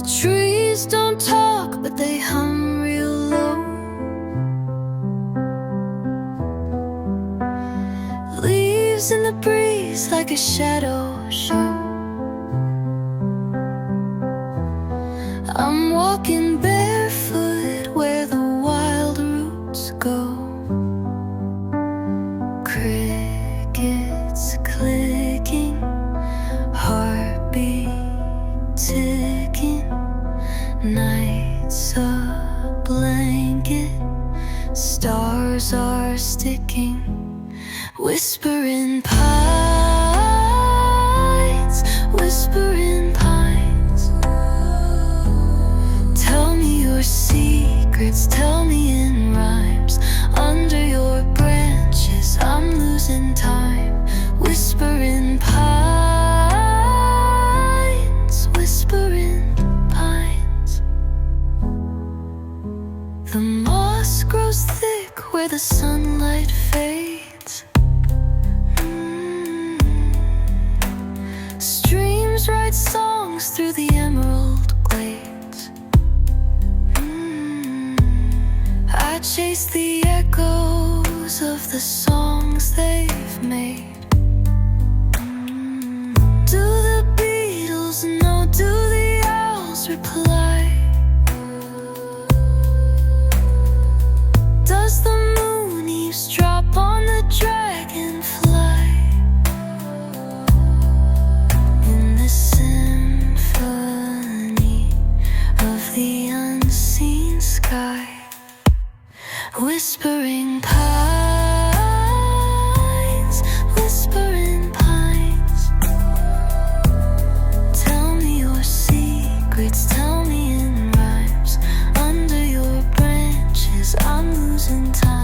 trees don't talk, but they hum real low. Leaves in the breeze like a shadow show. I'm walking barefoot where the wild roots go. Crickets clicking, heartbeat ticking. Night's a blanket, stars are sticking. Whispering pines, whispering pines. Tell me your secrets, tell me in rhymes. Under your branches, I'm losing time. Whispering pines, whispering pines. The moss grows thick where the sunlight fades. Streams write songs through the emerald glades. I chase the echoes of the songs they've made. Do the beetles know? Do the owls reply? Does the moon eavesdrop on the dragonfly? In the symphony of the unseen sky. Whispering pines, whispering pines. Tell me your secrets, tell me in rhymes. Under your branches, I'm losing time.